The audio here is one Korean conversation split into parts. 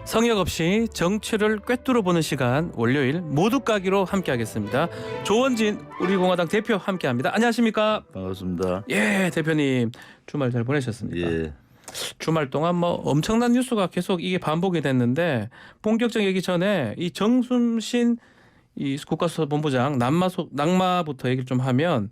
성역 없이 정치를 꿰뚫어보는 시간 월요일 모두 까기로 함께하겠습니다. 조원진 우리공화당 대표 함께합니다. 안녕하십니까? 반갑습니다. 예, 대표님 주말 잘 보내셨습니까? 예. 주말 동안 뭐 엄청난 뉴스가 계속 이게 반복이 됐는데 본격적 얘기 전에 이 정순신 이 국가수사본부장 낙마부터 얘기를 좀 하면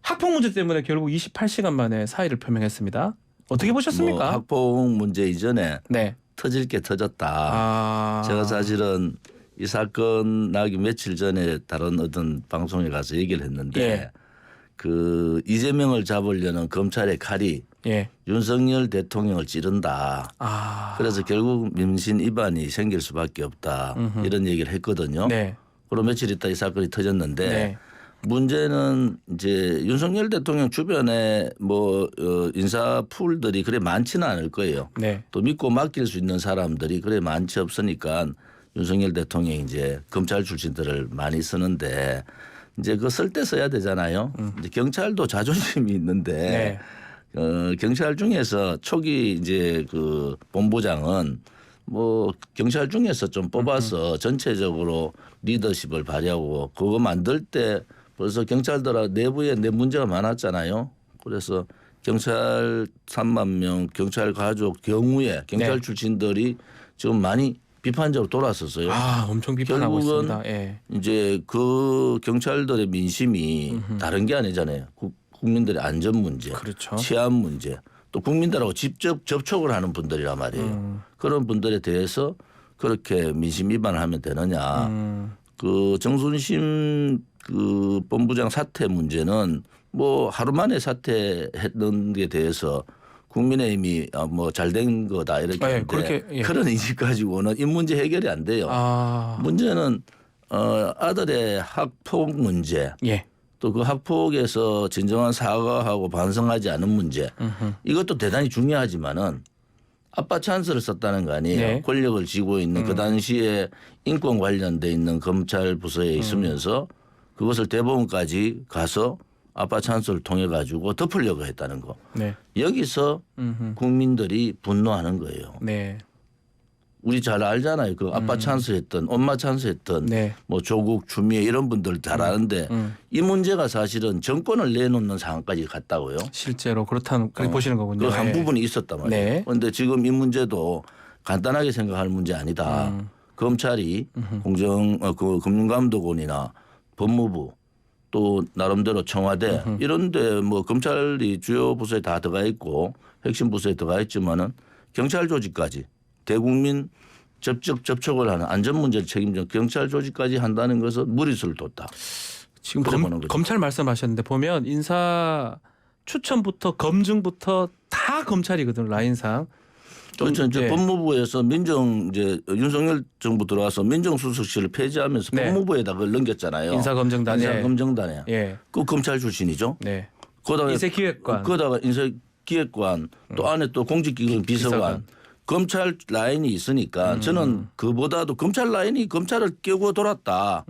학폭 문제 때문에 결국 28시간 만에 사의를 표명했습니다. 어떻게 보셨습니까? 뭐 학폭 문제 이전에 네. 터질 게 터졌다. 제가 사실은 이 사건 나기 며칠 전에 다른 어떤 방송에 가서 얘기를 했는데 예. 그 이재명을 잡으려는 검찰의 칼이 예. 윤석열 대통령을 찌른다. 그래서 결국 민심 위반이 생길 수밖에 없다. 이런 얘기를 했거든요. 네. 그리고 며칠 있다 이 사건이 터졌는데 네. 문제는 이제 윤석열 대통령 주변에 뭐 인사 풀들이 그래 많지는 않을 거예요. 네. 또 믿고 맡길 수 있는 사람들이 그래 많지 없으니까 윤석열 대통령이 이제 검찰 출신들을 많이 쓰는데 이제 그 쓸 때 써야 되잖아요. 이제 경찰도 자존심이 있는데 경찰 중에서 초기 이제 그 본부장은 뭐 경찰 중에서 좀 뽑아서 전체적으로 리더십을 발휘하고 그거 만들 때 벌써 경찰들 내부에 내 문제가 많았잖아요. 그래서 경찰 3만 명 경찰 가족 경우에 경찰 출신들이 지금 많이 비판적으로 돌아섰어요. 엄청 비판하고 결국은 있습니다. 예. 이제 그 경찰들의 민심이 다른 게 아니잖아요. 국민들의 안전 문제, 그렇죠. 치안 문제, 또 국민들하고 직접 접촉을 하는 분들이란 말이에요. 그런 분들에 대해서 그렇게 민심 위반을 하면 되느냐. 그 정순신 그 본부장 사퇴 문제는 뭐 하루 만에 사퇴했던 게 대해서 국민의힘이 뭐 잘된 거다 이렇게 하는데 그렇게, 그런 인식 가지고는 이 문제 해결이 안 돼요. 문제는 아들의 학폭 문제 예. 또 그 학폭에서 진정한 사과하고 반성하지 않은 문제 이것도 대단히 중요하지만은 아빠 찬스를 썼다는 거 아니에요. 네. 권력을 쥐고 있는 그 당시에 인권 관련돼 있는 검찰 부서에 있으면서 그것을 대법원까지 가서 아빠 찬스를 통해 가지고 덮으려고 했다는 거. 네. 여기서 국민들이 분노하는 거예요. 네. 우리 잘 알잖아요. 그 아빠 찬스 했던 엄마 찬스 했던 네. 뭐 조국 추미애 이런 분들 잘 아는데 이 문제가 사실은 정권을 내놓는 상황까지 갔다고요. 실제로 그렇다는 그렇게 보시는 거군요. 그 한 부분이 있었단 말이에요. 네. 그런데 지금 이 문제도 간단하게 생각할 문제 아니다. 검찰이 그 금융감독원이나 법무부 또 나름대로 청와대 이런데 뭐 검찰이 주요 부서에 다 들어가 있고 핵심 부서에 들어가 있지만은 경찰 조직까지 대국민 접촉을 하는 안전 문제를 책임져 경찰 조직까지 한다는 것은 무리수를 뒀다. 지금 검찰 말씀하셨는데 보면 인사 추천부터 검증부터 다 검찰이거든요. 라인상. 그렇죠. 이제 법무부에서 이제 윤석열 정부 들어와서 민정수석실을 폐지하면서 법무부에다 그걸 넘겼잖아요. 인사검증단에. 인사검증단에. 예. 그 검찰 출신이죠. 네. 그다음에 인사기획관. 그다가 인사기획관 또 안에 또 공직기관 비서관. 검찰 라인이 있으니까 저는 그보다도 검찰 라인이 검찰을 깨고 돌았다.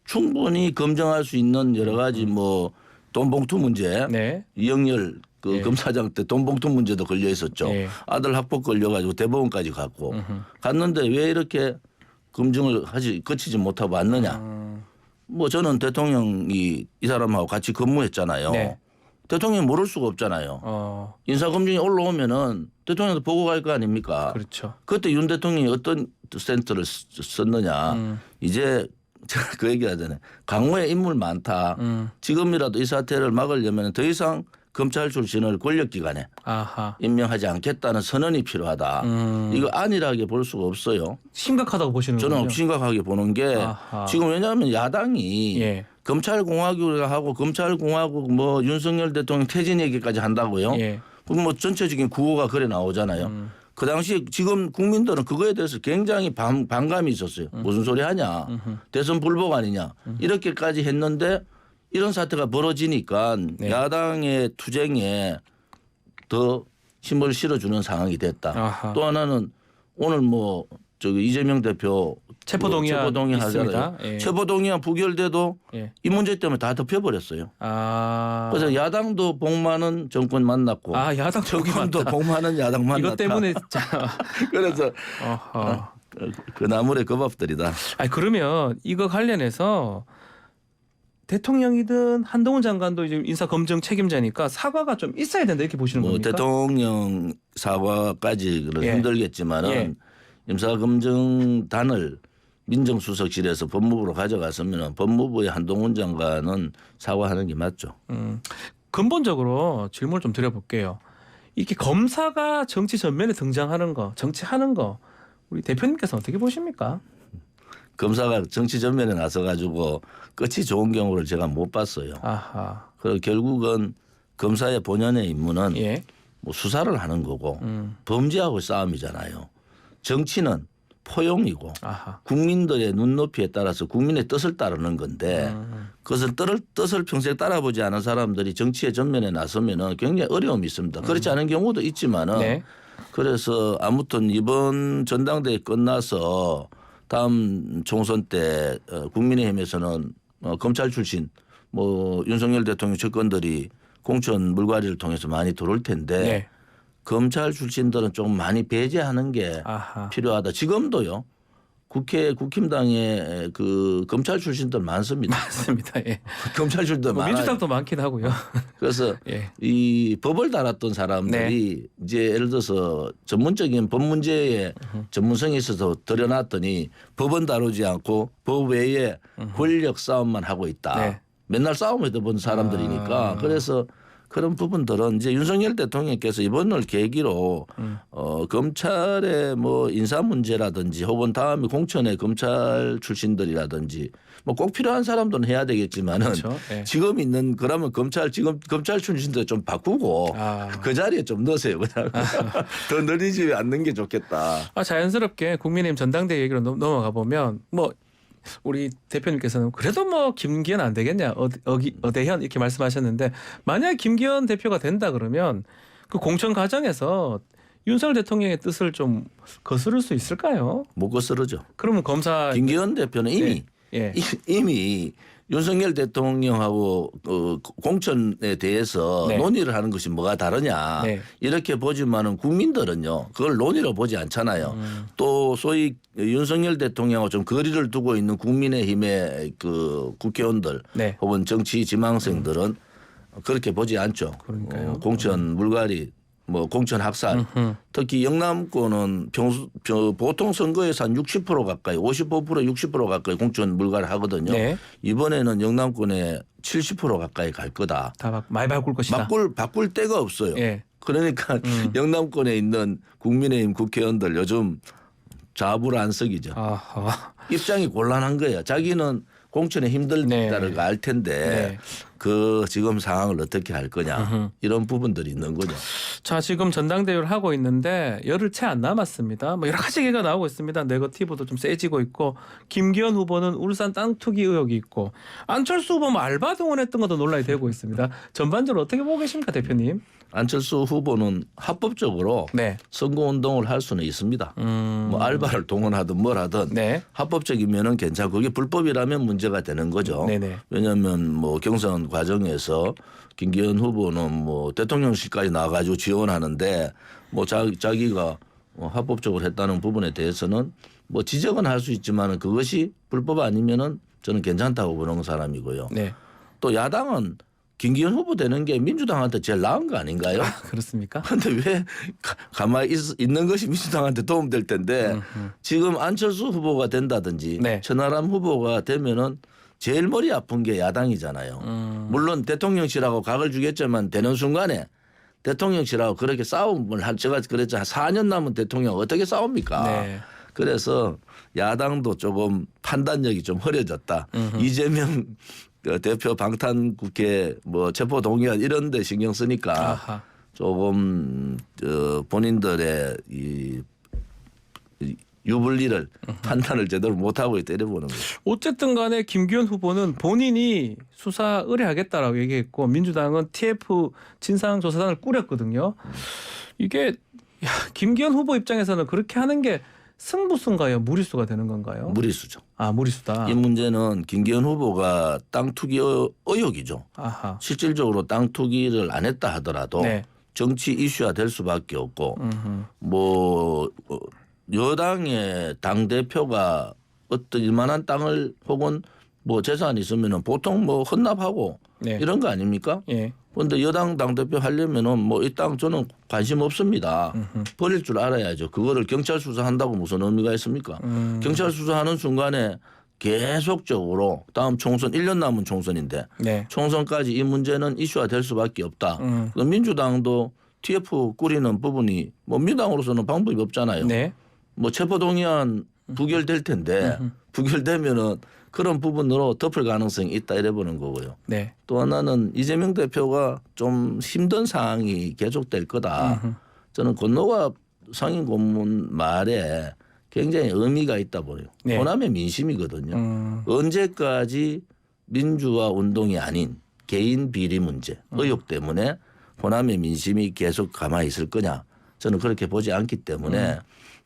충분히 검증할 수 있는 여러 가지 뭐 돈봉투 문제. 네. 이영렬 그 검사장 때 돈봉투 문제도 걸려 있었죠. 아들 학폭 걸려가지고 대법원까지 갔고 갔는데 왜 이렇게 검증을 거치지 못하고 왔느냐. 뭐 저는 대통령이 이 사람하고 같이 근무했잖아요. 네. 대통령이 모를 수가 없잖아요. 인사검증이 올라오면은 대통령도 보고 갈 거 아닙니까? 그렇죠. 그때 윤 대통령이 어떤 센터를 썼느냐. 이제 제가 그 얘기 하잖아요. 강호에 인물 많다. 지금이라도 이 사태를 막으려면 더 이상 검찰 출신을 권력기관에 임명하지 않겠다는 선언이 필요하다. 이거 안일하게 볼 수가 없어요. 심각하다고 보시는 거죠? 저는 심각하게 보는 게 지금 왜냐하면 야당이 검찰공화국을 하고 검찰공화국 뭐 윤석열 대통령 퇴진 얘기까지 한다고요. 그럼 뭐 전체적인 구호가 그래 나오잖아요. 그 당시에 지금 국민들은 그거에 대해서 굉장히 반감이 있었어요. 무슨 소리 하냐. 대선 불복 아니냐. 이렇게까지 했는데 이런 사태가 벌어지니까 야당의 투쟁에 더 힘을 실어주는 상황이 됐다. 또 하나는 오늘 뭐 저기 이재명 대표 체포동의안 있습니다. 예. 체포동의안 부결돼도 예. 이 문제 때문에 다 덮여버렸어요. 아. 그래서 야당도 복 많은 정권 만났고 아, 야당 정권도 복 많은 야당 만났다. 이것 때문에 자. 그래서 어허. 그 나물의 그 밥들이다. 아니 그러면 이거 관련해서 대통령이든 한동훈 장관도 이제 인사 검증 책임자니까 사과가 좀 있어야 된다 이렇게 보시는 뭐 겁니까? 대통령 사과까지는 예. 힘들겠지만은 예. 인사검증단을 민정수석실에서 법무부로 가져갔으면 법무부의 한동훈 장관은 사과하는 게 맞죠. 근본적으로 질문을 좀 드려볼게요. 이렇게 검사가 정치 전면에 등장하는 거, 정치하는 거 우리 대표님께서 어떻게 보십니까? 검사가 정치 전면에 나서 가지고 끝이 좋은 경우를 제가 못 봤어요. 아하. 그리고 결국은 검사의 본연의 임무는 예. 뭐 수사를 하는 거고 범죄하고 싸움이잖아요. 정치는 포용이고 아하. 국민들의 눈높이에 따라서 국민의 뜻을 따르는 건데 그것을 뜻을 평생 따라보지 않은 사람들이 정치의 전면에 나서면은 굉장히 어려움이 있습니다. 그렇지 않은 경우도 있지만은 네. 그래서 아무튼 이번 전당대회 끝나서 다음 총선 때 국민의힘에서는 검찰 출신 뭐 윤석열 대통령 측근들이 공천 물갈이를 통해서 많이 들어올 텐데 네. 검찰 출신들은 좀 많이 배제하는 게 아하. 필요하다. 지금도요. 국힘당에 그 검찰 출신들 많습니다. 맞습니다. 예. 검찰 출신들 뭐 많아요. 민주당도 많긴 하고요. 그래서 예. 이 법을 달았던 사람들이 이제 예를 들어서 전문적인 법 문제에 전문성이 있어서 들여놨더니 법은 다루지 않고 법 외에 권력 싸움만 하고 있다. 네. 맨날 싸움을 해본 사람들이니까 그래서 그런 부분들은 이제 윤석열 대통령께서 이번을 계기로 검찰의 뭐 인사 문제라든지 혹은 다음에 공천의 검찰 출신들이라든지 뭐 꼭 필요한 사람들은 해야 되겠지만은 그렇죠. 네. 지금 있는 그러면 지금 검찰 출신들 좀 바꾸고 그 자리에 좀 넣으세요. 그냥 더 늘리지 않는 게 좋겠다. 자연스럽게 국민의힘 전당대회 얘기로 넘어가 보면 뭐 우리 대표님께서는 그래도 뭐 김기현 안 되겠냐 어대현 이렇게 말씀하셨는데 만약 김기현 대표가 된다 그러면 그 공천 과정에서 윤석열 대통령의 뜻을 좀 거스를 수 있을까요? 못 거스르죠. 그러면 검사 김기현 대표는 이미 예. 이미 윤석열 대통령하고 공천에 대해서 네. 논의를 하는 것이 뭐가 다르냐 네. 이렇게 보지만은 국민들은요 그걸 논의로 보지 않잖아요. 또 소위 윤석열 대통령하고 좀 거리를 두고 있는 국민의힘의 그 국회의원들 네. 혹은 정치 지망생들은 그렇게 보지 않죠. 그러니까요. 공천 물갈이 뭐 공천 학살 특히 영남권은 보통 선거에서 한 60% 가까이 55% 60% 가까이 공천 물갈이 하거든요. 네. 이번에는 영남권에 70% 가까이 갈 거다. 다 많이 바꿀 것이다. 바꿀 데가 없어요. 예. 그러니까 영남권에 있는 국민의힘 국회의원들 요즘 좌불안석이죠. 아하. 입장이 곤란한 거예요. 자기는 공천에 힘들다를 알 텐데 네. 그 지금 상황을 어떻게 할 거냐 이런 부분들이 있는 거죠. 자, 지금 전당대회를 하고 있는데 열흘 채 안 남았습니다. 뭐 여러 가지 얘기가 나오고 있습니다. 네거티브도 좀 세지고 있고 김기현 후보는 울산 땅 투기 의혹이 있고 안철수 후보 뭐 알바 동원했던 것도 논란이 되고 있습니다. 전반적으로 어떻게 보고 계십니까, 대표님? 안철수 후보는 합법적으로 네. 선거운동을 할 수는 있습니다. 뭐 알바를 동원하든 뭘 하든 네. 합법적이면은 괜찮고 그게 불법이라면 문제가 되는 거죠. 네네. 왜냐하면 뭐 경선 과정에서 김기현 후보는 뭐 대통령실까지 나가지고 지원하는데 뭐 자기가 합법적으로 했다는 부분에 대해서는 뭐 지적은 할 수 있지만은 그것이 불법 아니면은 저는 괜찮다고 보는 사람이고요. 네. 또 야당은 김기현 후보 되는 게 민주당한테 제일 나은 거 아닌가요? 그렇습니까? 그런데 왜 가만히 있는 것이 민주당한테 도움될 텐데 지금 안철수 후보가 된다든지 네. 천하람 후보가 되면은 제일 머리 아픈 게 야당이잖아요. 물론 대통령실하고 각을 주겠지만 되는 순간에 대통령실하고 그렇게 싸움을 제가 그랬죠. 한 4년 남은 대통령 어떻게 싸웁니까? 네. 그래서 야당도 조금 판단력이 좀 흐려졌다. 이재명 대표 방탄국회 뭐 체포동의안 이런 데 신경 쓰니까 아하. 조금 본인들의 이 유불리를 판단을 제대로 못하고 때려보는 거죠. 어쨌든 간에 김기현 후보는 본인이 수사 의뢰하겠다라고 얘기했고 민주당은 TF 진상조사단을 꾸렸거든요. 이게 김기현 후보 입장에서는 그렇게 하는 게 승부수인가요? 무리수가 되는 건가요? 무리수죠. 아, 무리수다. 이 문제는 김기현 후보가 땅 투기 의혹이죠. 아하. 실질적으로 땅 투기를 안 했다 하더라도 네. 정치 이슈화 될 수밖에 없고 음흠. 뭐 여당의 당 대표가 어떤 이만한 땅을 혹은 뭐 재산이 있으면은 보통 뭐 헌납하고 네. 이런 거 아닙니까? 예. 그런데 여당 당 대표 하려면은 뭐 이 땅 저는 관심 없습니다. 버릴 줄 알아야죠. 그거를 경찰 수사한다고 무슨 의미가 있습니까? 경찰 수사하는 순간에 계속적으로 다음 총선 1년 남은 총선인데 네. 총선까지 이 문제는 이슈화 될 수밖에 없다. 그럼 민주당도 TF 꾸리는 부분이 뭐 민주당으로서는 방법이 없잖아요. 네. 뭐 체포동의안 부결될 텐데 부결되면은 그런 부분으로 덮을 가능성이 있다 이래 보는 거고요. 네. 또 하나는 이재명 대표가 좀 힘든 상황이 계속될 거다. 저는 권노갑 상임 고문 말에 굉장히 의미가 있다 보여요. 네. 호남의 민심이거든요. 언제까지 민주화 운동이 아닌 개인 비리 문제 의혹 때문에 호남의 민심이 계속 가만히 있을 거냐. 저는 그렇게 보지 않기 때문에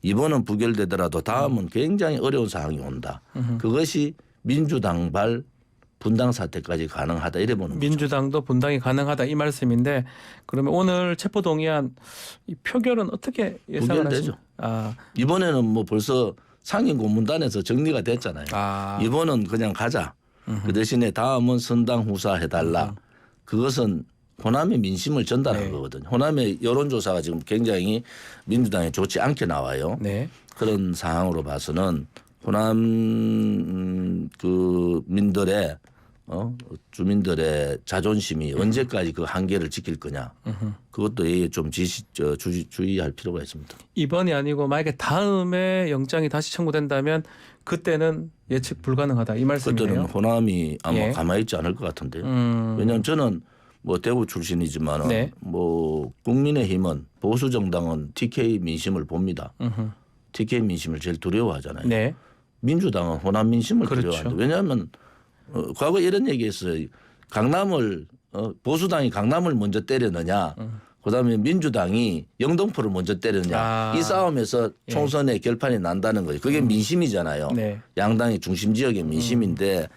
이번은 부결되더라도 다음은 굉장히 어려운 상황이 온다. 그것이 민주당발 분당 사태까지 가능하다 이래 보는 거죠. 민주당도 분당이 가능하다 이 말씀인데 그러면 오늘 체포동의안 이 표결은 어떻게 예상을 부결되죠. 하십니까? 아, 이번에는 뭐 벌써 상임 고문단에서 정리가 됐잖아요. 아. 이번은 그냥 가자. 그 대신에 다음은 선당 후사 해달라. 그것은 호남의 민심을 전달한 네. 거거든요. 호남의 여론조사가 지금 굉장히 민주당에 좋지 않게 나와요. 네. 그런 상황으로 봐서는 호남 그 민들의 주민들의 자존심이 언제까지 그 한계를 지킬 거냐. 그것도 좀 주의할 필요가 있습니다. 이번이 아니고 만약에 다음에 영장이 다시 청구된다면 그때는 예측 불가능하다 이 그때는 말씀이네요. 호남이 아마 예. 가만히 있지 않을 것 같은데요. 음. 왜냐하면 저는 뭐 대구 출신이지만 네. 뭐 국민의힘은 보수 정당은 TK 민심을 봅니다. TK 민심을 제일 두려워하잖아요. 네. 민주당은 호남 민심을 그렇죠. 두려워한다. 왜냐하면 과거 이런 얘기했어요. 강남을 보수당이 강남을 먼저 때렸느냐. 그다음에 민주당이 영등포를 먼저 때렸느냐. 아. 이 싸움에서 총선에 결판이 난다는 거예요. 그게 민심이잖아요. 네. 양당이 중심 지역의 민심인데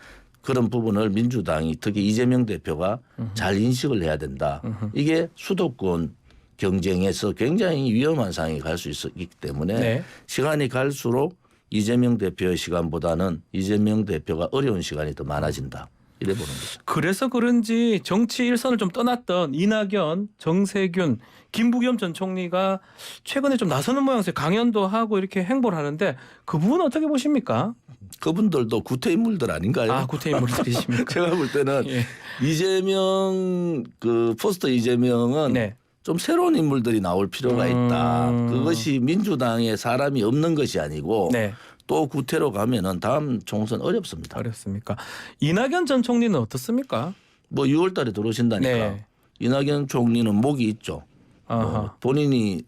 그런 부분을 민주당이 특히 이재명 대표가 잘 인식을 해야 된다. 이게 수도권 경쟁에서 굉장히 위험한 상황이 갈 수 있기 때문에 네. 시간이 갈수록 이재명 대표의 시간보다는 이재명 대표가 어려운 시간이 더 많아진다. 이래 보는 거죠. 그래서 그런지 정치 일선을 좀 떠났던 이낙연, 정세균, 김부겸 전 총리가 최근에 좀 나서는 모양새 강연도 하고 이렇게 행보를 하는데 그 부분은 어떻게 보십니까? 그분들도 구태 인물들 아닌가요? 아, 구태인물들이십니까? 제가 볼 때는 예. 이재명 그 포스터 이재명은 네. 좀 새로운 인물들이 나올 필요가 있다. 그것이 민주당에 사람이 없는 것이 아니고 네. 또 구태로 가면은 다음 총선 어렵습니다. 어렵습니까? 이낙연 전 총리는 어떻습니까? 뭐 6월 달에 들어오신다니까. 네. 이낙연 총리는 목이 있죠. 아하. 본인이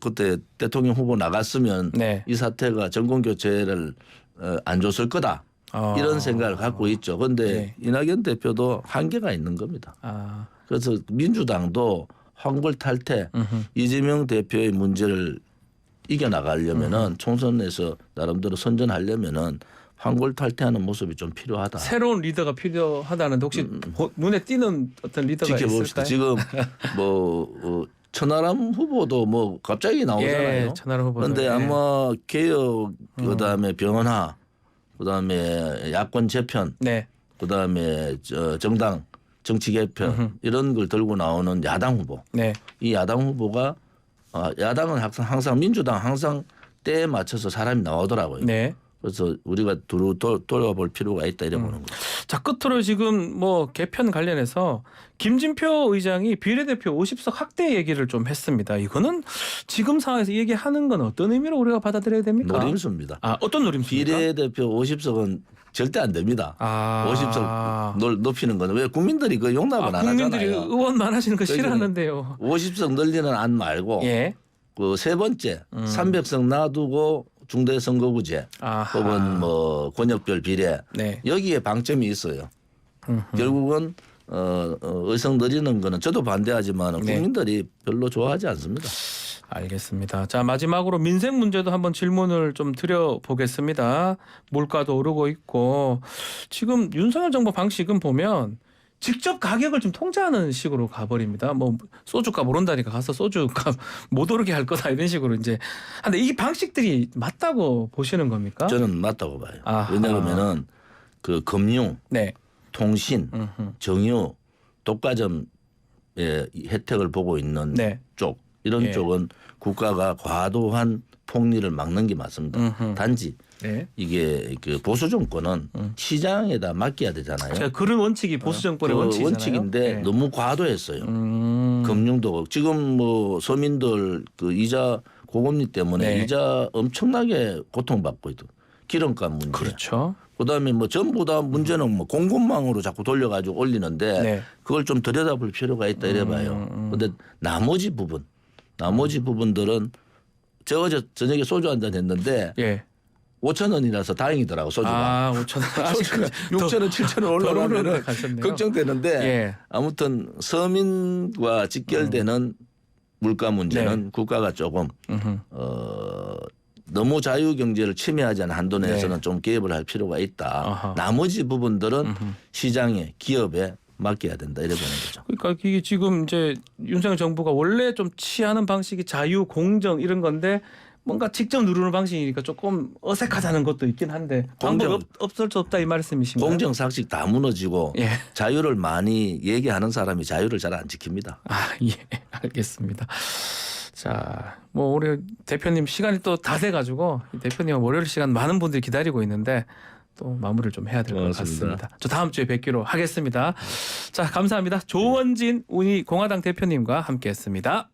그때 대통령 후보 나갔으면 네. 이 사태가 정권 교체를 안 줬을 거다. 이런 생각을 갖고 있죠. 그런데 네. 이낙연 대표도 한계가 있는 겁니다. 아. 그래서 민주당도 황골 탈퇴 이재명 대표의 문제를 이겨나가려면은 총선에서 나름대로 선전하려면은 황골 탈퇴하는 모습이 좀 필요하다. 새로운 리더가 필요하다는데 혹시 눈에 띄는 어떤 리더가 지켜봅시다. 있을까요? 지금 뭐 천하람 후보도 뭐 갑자기 나오잖아요. 예, 천하람 후보도. 그런데 예. 아마 개혁 그다음에 변화 그다음에 야권 재편 네. 그다음에 정당 정치 개편 이런 걸 들고 나오는 야당 후보. 네. 이 야당 후보가 야당은 항상 민주당 항상 때에 맞춰서 사람이 나오더라고요. 네. 그래서 우리가 돌아볼 필요가 있다 이래 보는 거죠. 자, 끝으로 지금 뭐 개편 관련해서 김진표 의장이 비례대표 50석 확대 얘기를 좀 했습니다. 이거는 지금 상황에서 얘기하는 건 어떤 의미로 우리가 받아들여야 됩니까? 노림수입니다. 아, 어떤 노림수입니까? 비례대표 50석은 절대 안 됩니다. 아. 50석 높이는 건 왜 국민들이 그 용납을 안 국민들이 하잖아요. 의원 많아지는 거 그러니까 싫어하는데요. 50석 늘리는 안 말고 예. 그 세 번째 300석 놔두고 중대선거구제 아하. 혹은 뭐 권역별 비례 네. 여기에 방점이 있어요. 결국은 의석 늘리는 거는 저도 반대하지만 네. 국민들이 별로 좋아하지 않습니다. 알겠습니다. 자, 마지막으로 민생 문제도 한번 질문을 좀 드려보겠습니다. 물가도 오르고 있고 지금 윤석열 정부 방식은 보면 직접 가격을 좀 통제하는 식으로 가버립니다. 뭐 소주값 오른다니까 가서 소주값 못 오르게 할 거다 이런 식으로 이제. 근데 이 방식들이 맞다고 보시는 겁니까? 저는 맞다고 봐요. 아하. 왜냐하면은 그 금융, 네. 통신, 음흠. 정유, 독과점의 혜택을 보고 있는 네. 쪽 이런 예. 쪽은 국가가 과도한 폭리를 막는 게 맞습니다. 음흠. 단지 네. 이게 그 보수 정권은 시장에다 맡겨야 되잖아요. 제가 그런 원칙이 보수 정권의 그 원칙이잖아요. 원칙인데 네. 너무 과도했어요. 금융도 지금 뭐 서민들 그 이자 고금리 때문에 네. 이자 엄청나게 고통받고 있고 기름값 문제. 그렇죠. 그다음에 뭐 전부 다 문제는 뭐 공급망으로 자꾸 돌려가지고 올리는데 네. 그걸 좀 들여다볼 필요가 있다 이래봐요. 근데 나머지 부분들은 저 어제 저녁에 소주 한잔 했는데 예. 5,000원이라서 다행이더라고 소주가. 아, 5,000원. 소주가 6,000원, 7,000원 올라가면은 가셨네요. 걱정되는데 예. 아무튼 서민과 직결되는 물가 문제는 네. 국가가 조금 음흠. 너무 자유 경제를 침해하지 않은 한도 내에서는 네. 좀 개입을 할 필요가 있다. 아하. 나머지 부분들은 시장에 기업에 맡겨야 된다 이래 보는 거죠. 그러니까 이게 지금 이제 윤석열 정부가 원래 좀 취하는 방식이 자유, 공정 이런 건데 뭔가 직접 누르는 방식이니까 조금 어색하다는 것도 있긴 한데 방법이 없을 수 없다 이 말씀이신가요? 공정 상식 다 무너지고 예. 자유를 많이 얘기하는 사람이 자유를 잘 안 지킵니다. 아, 예. 알겠습니다. 자, 뭐 우리 대표님 시간이 또 다 돼 가지고 대표님 월요일 시간 많은 분들이 기다리고 있는데 또 마무리를 좀 해야 될 것 고맙습니다. 같습니다. 저 다음 주에 뵙기로 하겠습니다. 자, 감사합니다. 조원진 운이 공화당 대표님과 함께했습니다.